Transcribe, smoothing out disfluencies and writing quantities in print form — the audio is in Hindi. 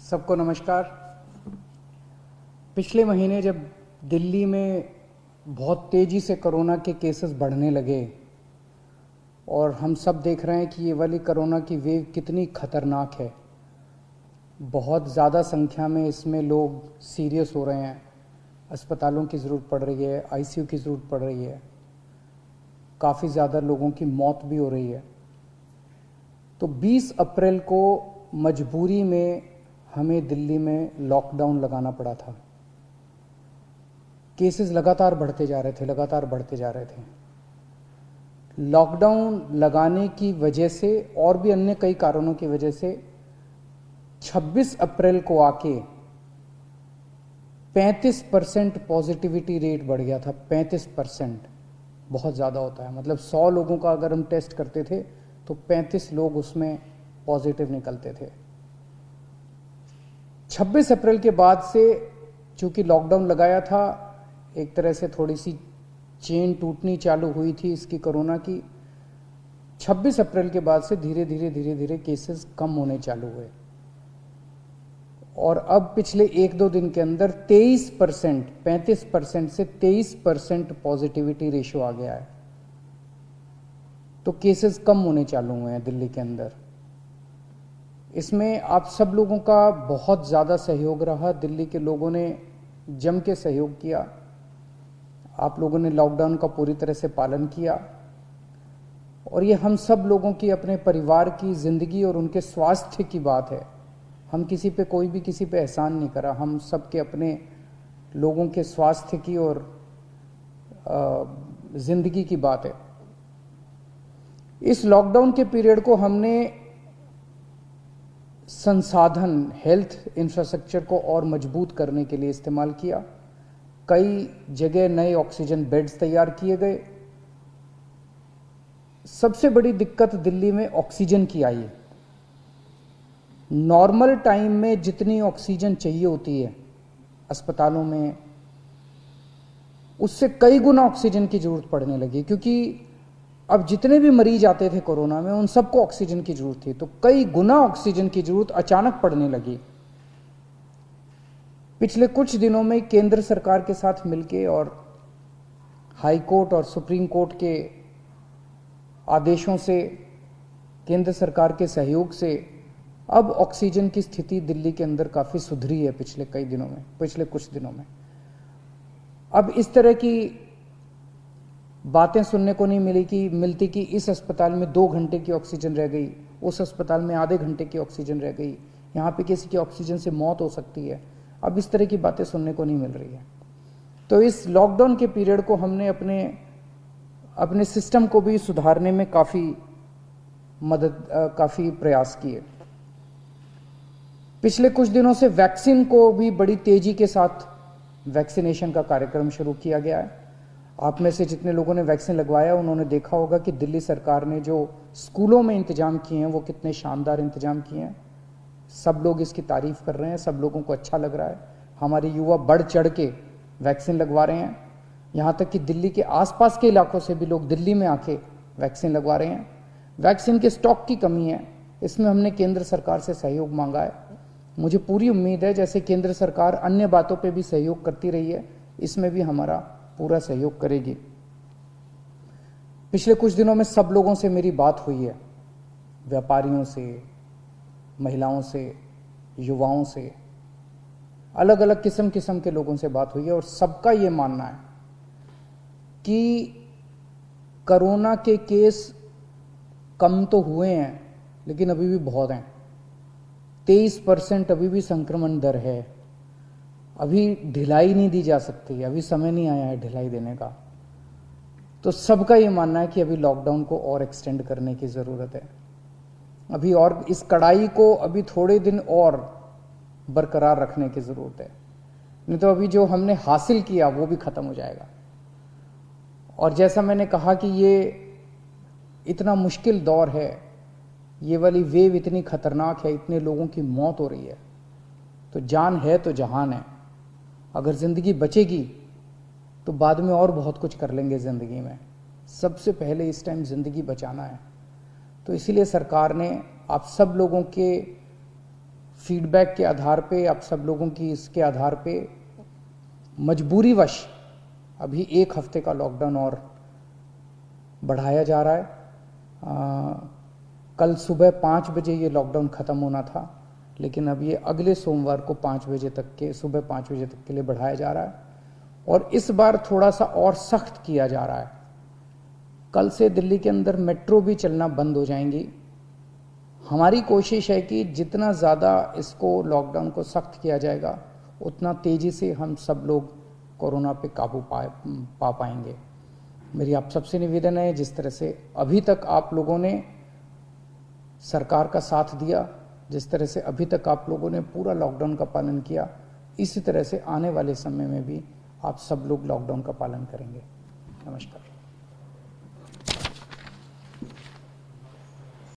सबको नमस्कार। पिछले महीने जब दिल्ली में बहुत तेज़ी से कोरोना के केसेस बढ़ने लगे और हम सब देख रहे हैं कि ये वाली कोरोना की वेव कितनी ख़तरनाक है, बहुत ज़्यादा संख्या में इसमें लोग सीरियस हो रहे हैं, अस्पतालों की ज़रूरत पड़ रही है, आईसीयू की ज़रूरत पड़ रही है, काफ़ी ज़्यादा लोगों की मौत भी हो रही है। तो 20 अप्रैल को मजबूरी में हमें दिल्ली में लॉकडाउन लगाना पड़ा था। केसेस लगातार बढ़ते जा रहे थे। लॉकडाउन लगाने की वजह से और भी अन्य कई कारणों की वजह से 26 अप्रैल को आके 35% पॉजिटिविटी रेट बढ़ गया था। 35% बहुत ज़्यादा होता है, मतलब 100 लोगों का अगर हम टेस्ट करते थे तो 35 लोग उसमें पॉजिटिव निकलते थे। 26 अप्रैल के बाद से चूंकि लॉकडाउन लगाया था, एक तरह से थोड़ी सी चेन टूटनी चालू हुई थी इसकी कोरोना की। 26 अप्रैल के बाद से धीरे धीरे केसेस कम होने चालू हुए और अब पिछले 1-2 दिन के अंदर 23%, 35% से 23% पॉजिटिविटी रेशियो आ गया है। तो केसेस कम होने चालू हुए हैं दिल्ली के अंदर। इसमें आप सब लोगों का बहुत ज़्यादा सहयोग रहा। दिल्ली के लोगों ने जम के सहयोग किया। आप लोगों ने लॉकडाउन का पूरी तरह से पालन किया और ये हम सब लोगों की, अपने परिवार की ज़िंदगी और उनके स्वास्थ्य की बात है। हम कोई भी किसी पे एहसान नहीं करा, हम सब के अपने लोगों के स्वास्थ्य की और ज़िंदगी की बात है। इस लॉकडाउन के पीरियड को हमने संसाधन, हेल्थ इंफ्रास्ट्रक्चर को और मजबूत करने के लिए इस्तेमाल किया। कई जगह नए ऑक्सीजन बेड्स तैयार किए गए। सबसे बड़ी दिक्कत दिल्ली में ऑक्सीजन की आई है। नॉर्मल टाइम में जितनी ऑक्सीजन चाहिए होती है अस्पतालों में, उससे कई गुना ऑक्सीजन की जरूरत पड़ने लगी, क्योंकि अब जितने भी मरीज आते थे कोरोना में उन सबको ऑक्सीजन की जरूरत थी। तो कई गुना ऑक्सीजन की जरूरत अचानक पड़ने लगी। पिछले कुछ दिनों में केंद्र सरकार के साथ मिलके और हाई कोर्ट और सुप्रीम कोर्ट के आदेशों से, केंद्र सरकार के सहयोग से अब ऑक्सीजन की स्थिति दिल्ली के अंदर काफ़ी सुधरी है पिछले कुछ दिनों में। अब इस तरह की बातें सुनने को नहीं मिलती कि इस अस्पताल में 2 घंटे की ऑक्सीजन रह गई, उस अस्पताल में आधे घंटे की ऑक्सीजन रह गई, यहाँ पे किसी की ऑक्सीजन से मौत हो सकती है। अब इस तरह की बातें सुनने को नहीं मिल रही है। तो इस लॉकडाउन के पीरियड को हमने अपने सिस्टम को भी सुधारने में काफ़ी प्रयास किए। पिछले कुछ दिनों से वैक्सीन को भी बड़ी तेजी के साथ वैक्सीनेशन का कार्यक्रम शुरू किया गया है। आप में से जितने लोगों ने वैक्सीन लगवाया उन्होंने देखा होगा कि दिल्ली सरकार ने जो स्कूलों में इंतजाम किए हैं वो कितने शानदार इंतजाम किए हैं। सब लोग इसकी तारीफ कर रहे हैं, सब लोगों को अच्छा लग रहा है। हमारे युवा बढ़ चढ़ के वैक्सीन लगवा रहे हैं। यहाँ तक कि दिल्ली के आसपास के इलाकों से भी लोग दिल्ली में आके वैक्सीन लगवा रहे हैं। वैक्सीन के स्टॉक की कमी है, इसमें हमने केंद्र सरकार से सहयोग मांगा है। मुझे पूरी उम्मीद है जैसे केंद्र सरकार अन्य बातों पे भी सहयोग करती रही है, इसमें भी हमारा पूरा सहयोग करेगी। पिछले कुछ दिनों में सब लोगों से मेरी बात हुई है, व्यापारियों से, महिलाओं से, युवाओं से, अलग अलग किस्म के लोगों से बात हुई है और सबका ये मानना है कि कोरोना के केस कम तो हुए हैं लेकिन अभी भी बहुत हैं। 23% अभी भी संक्रमण दर है। अभी ढिलाई नहीं दी जा सकती, अभी समय नहीं आया है ढिलाई देने का। तो सबका ये मानना है कि अभी लॉकडाउन को और एक्सटेंड करने की ज़रूरत है। अभी और इस कड़ाई को अभी थोड़े दिन और बरकरार रखने की ज़रूरत है, नहीं तो अभी जो हमने हासिल किया वो भी ख़त्म हो जाएगा। और जैसा मैंने कहा कि ये इतना मुश्किल दौर है, ये वाली वेव इतनी खतरनाक है, इतने लोगों की मौत हो रही है, तो जान है तो जहान है। अगर ज़िंदगी बचेगी तो बाद में और बहुत कुछ कर लेंगे ज़िंदगी में। सबसे पहले इस टाइम ज़िंदगी बचाना है। तो इसीलिए सरकार ने आप सब लोगों के फीडबैक के आधार पे, आप सब लोगों की इसके आधार पे मजबूरीवश अभी 1 हफ्ते का लॉकडाउन और बढ़ाया जा रहा है। कल सुबह 5 बजे ये लॉकडाउन ख़त्म होना था, लेकिन अब ये अगले सोमवार को 5 बजे तक के, सुबह 5 बजे तक के लिए बढ़ाया जा रहा है और इस बार थोड़ा सा और सख्त किया जा रहा है। कल से दिल्ली के अंदर मेट्रो भी चलना बंद हो जाएंगी। हमारी कोशिश है कि जितना ज़्यादा इसको लॉकडाउन को सख्त किया जाएगा उतना तेज़ी से हम सब लोग कोरोना पे काबू पा पाएंगे। मेरी आप सबसे निवेदन है, जिस तरह से अभी तक आप लोगों ने सरकार का साथ दिया, जिस तरह से अभी तक आप लोगों ने पूरा लॉकडाउन का पालन किया, इसी तरह से आने वाले समय में भी आप सब लोग लॉकडाउन का पालन करेंगे। नमस्कार।